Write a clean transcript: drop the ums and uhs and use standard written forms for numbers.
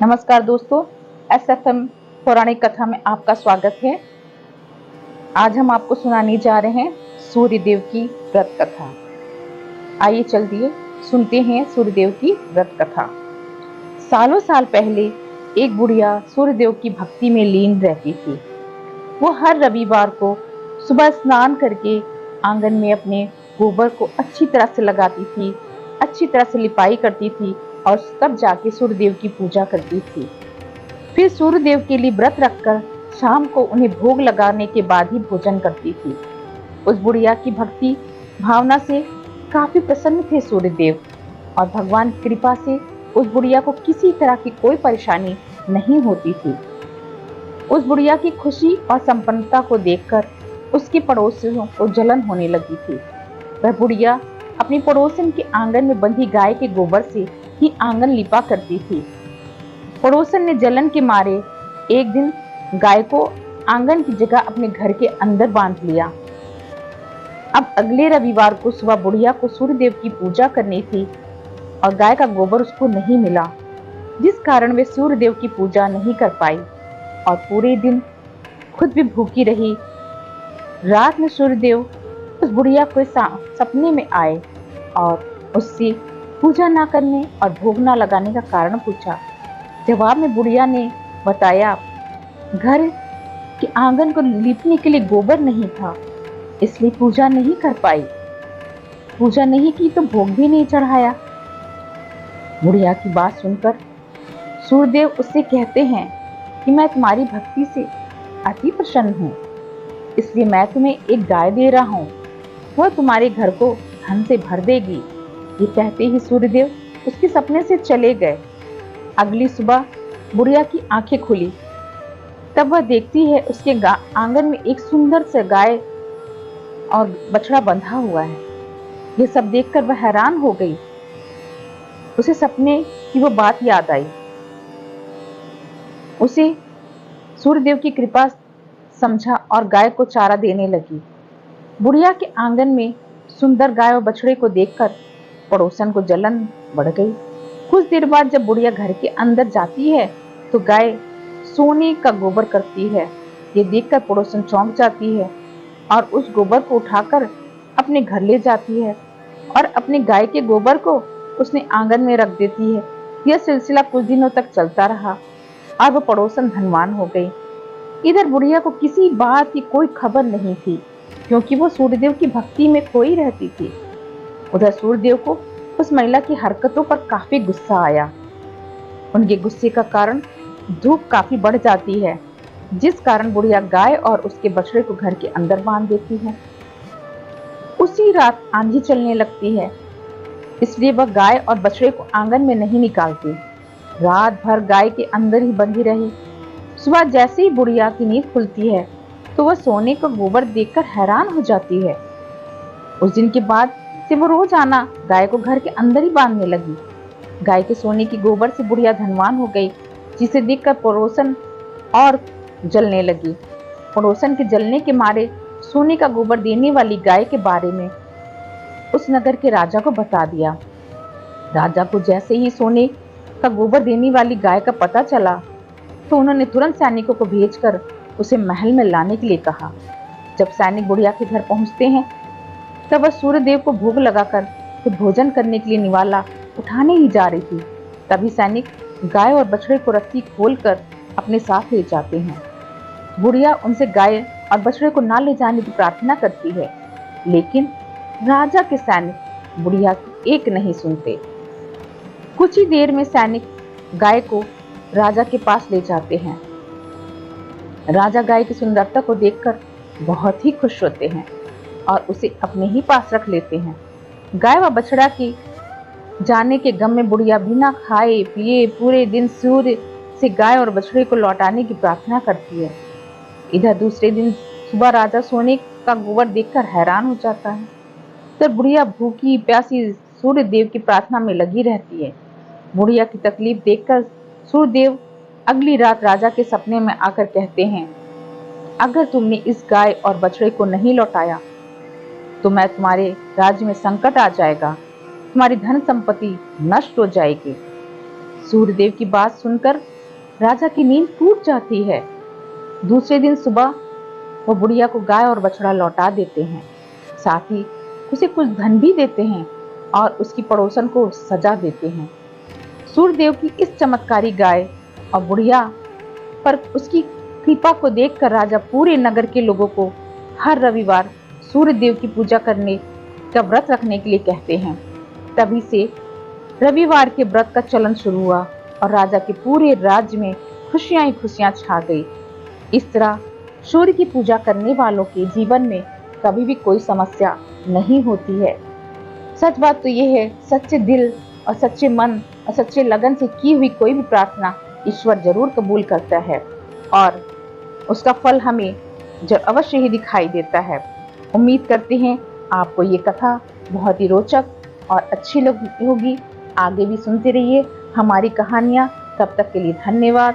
नमस्कार दोस्तों, एसएफएम पौराणिक कथा में आपका स्वागत है। आज हम आपको सुनाने जा रहे हैं सूर्यदेव की व्रत कथा। आइए चलिए सुनते हैं सूर्यदेव की व्रत कथा। सालों साल पहले एक बुढ़िया सूर्यदेव की भक्ति में लीन रहती थी। वो हर रविवार को सुबह स्नान करके आंगन में अपने गोबर को अच्छी तरह से लगाती थी, अच्छी तरह से लिपाई करती थी और तब जाके सूर्यदेव की पूजा करती थी। फिर सूर्यदेव के लिए व्रत रखकर शाम को उन्हें भोग लगाने के बाद ही भोजन करती थी। उस बुढ़िया की भक्ति भावना से काफी प्रसन्न थे सूर्यदेव और भगवान की कृपा से उस बुढ़िया को किसी तरह की कोई परेशानी नहीं होती थी। उस बुढ़िया की खुशी और संपन्नता को देखकर उसके पड़ोसियों को जलन होने लगी थी। वह बुढ़िया अपनी पड़ोसन के आंगन में बंधी गाय के गोबर से ही आंगन लिपा करती थी। पड़ोसन ने जलन के मारे एक दिन गाय को आंगन की जगह अपने घर के अंदर बांध लिया। अब अगले रविवार को सुबह बुढ़िया को सूर्यदेव की पूजा करनी थी और गाय का गोबर उसको नहीं मिला, जिस कारण वे सूर्यदेव की पूजा नहीं कर पाई और पूरे दिन खुद भी भूखी रही। रात में सूर्यदेव उस बुढ़िया को सपने में आए और उससे पूजा ना करने और भोग ना लगाने का कारण पूछा। जवाब में बुढ़िया ने बताया, घर के आंगन को लीपने के लिए गोबर नहीं था, इसलिए पूजा नहीं कर पाई। पूजा नहीं की तो भोग भी नहीं चढ़ाया। बुढ़िया की बात सुनकर सूर्यदेव उससे कहते हैं कि मैं तुम्हारी भक्ति से अति प्रसन्न हूँ, इसलिए मैं तुम्हें एक गाय दे रहा हूँ, वह तुम्हारे घर को धन से भर देगी। ये कहते ही सूर्यदेव उसके सपने से चले गए। अगली सुबह बुढ़िया की आंखें खुली, तब वह देखती है उसके आंगन में एक सुंदर सा गाय और बछड़ा बंधा हुआ है। ये सब देखकर वह हैरान हो गई। उसे सपने की वो बात याद आई। उसे सूर्यदेव की कृपा समझा और गाय को चारा देने लगी। बुढ़िया के आंगन में सुंदर गाय और बछड़े को देखकर पड़ोसन को जलन बढ़ गई। कुछ देर बाद जब बुढ़िया घर के अंदर जाती है तो गाय सोने का गोबर करती है। ये देखकर पड़ोसन चौंक जाती है और उस गोबर को उठाकर अपने घर ले जाती है और अपने गाय के गोबर को उसने आंगन में रख देती है। यह सिलसिला कुछ दिनों तक चलता रहा और वह पड़ोसन धनवान हो गई। इधर बुढ़िया को किसी बात की कोई खबर नहीं थी, क्योंकि वो सूर्यदेव की भक्ति में खोई रहती थी। उधर सूर्यदेव को उस महिला की हरकतों पर काफी गुस्सा आया। उनके गुस्से का कारण धूप काफी बढ़ जाती है, जिस कारण बुढ़िया गाय और उसके बछड़े को घर के अंदर बांध देती है। उसी रात आंधी चलने लगती है, इसलिए वह गाय और बछड़े को आंगन में नहीं निकालती। रात भर गाय के अंदर ही बंधी रही। सुबह जैसे ही बुढ़िया की नींद खुलती है तो वह सोने का गोबर देखकर हैरान हो जाती है। उस दिन के बाद से वो रोजाना गाय को घर के अंदर ही बांधने लगी। गाय के सोने की गोबर से बुढ़िया धनवान हो गई, जिसे देखकर पड़ोसन और जलने लगी। पड़ोसन के जलने के मारे सोने का गोबर देने वाली गाय के बारे में उस नगर के राजा को बता दिया। राजा को जैसे ही सोने का गोबर देने वाली गाय का पता चला तो उन्होंने तुरंत सैनिकों को भेजकर उसे महल में लाने के लिए कहा। जब सैनिक बुढ़िया के घर पहुंचते हैं तब वह सूर्यदेव को भोग लगाकर फिर भोजन करने के लिए निवाला उठाने ही जा रही थी। तभी सैनिक गाय और बछड़े को रस्सी खोलकर अपने साथ ले जाते हैं। बुढ़िया उनसे गाय और बछड़े को ना ले जाने की प्रार्थना करती है, लेकिन राजा के सैनिक बुढ़िया की एक नहीं सुनते। कुछ ही देर में सैनिक गाय को राजा के पास ले जाते हैं। राजा गाय की सुंदरता को देखकर बहुत ही खुश होते हैं और उसे अपने ही पास रख लेते हैं। गाय व बछड़ा की जाने के गम में बुढ़िया बिना खाए पिए पूरे दिन सूर्य से गाय और बछड़े को लौटाने की प्रार्थना करती है। इधर दूसरे दिन सुबह राजा सोने का गोबर देखकर हैरान हो जाता है। तो बुढ़िया भूखी प्यासी सूर्यदेव की प्रार्थना में लगी रहती है। बुढ़िया की तकलीफ देखकर सूर्यदेव अगली रात राजा के सपने में आकर कहते हैं, अगर तुमने इस गाय और बछड़े को नहीं लौटाया तो मैं तुम्हारे राज्य में संकट आ जाएगा, तुम्हारी धन संपत्ति नष्ट हो जाएगी। सूर्यदेव की बात सुनकर राजा की नींद टूट जाती है। दूसरे दिन सुबह वो बुढ़िया को गाय और बछड़ा लौटा देते हैं, साथ ही उसे कुछ धन भी देते हैं और उसकी पड़ोसन को सजा देते हैं। सूर्यदेव की इस चमत्कारी गाय और बुढ़िया पर उसकी कृपा को देखकर राजा पूरे नगर के लोगों को हर रविवार सूर्यदेव की पूजा करने का व्रत रखने के लिए कहते हैं। तभी से रविवार के व्रत का चलन शुरू हुआ और राजा के पूरे राज्य में खुशियां ही खुशियां छा गई। इस तरह सूर्य की पूजा करने वालों के जीवन में कभी भी कोई समस्या नहीं होती है। सच बात तो यह है, सच्चे दिल और सच्चे मन और सच्चे लगन से की हुई कोई भी प्रार्थना ईश्वर जरूर कबूल करता है और उसका फल हमें जो अवश्य ही दिखाई देता है। उम्मीद करते हैं आपको ये कथा बहुत ही रोचक और अच्छी लगी होगी। आगे भी सुनते रहिए हमारी कहानियाँ। तब तक के लिए धन्यवाद।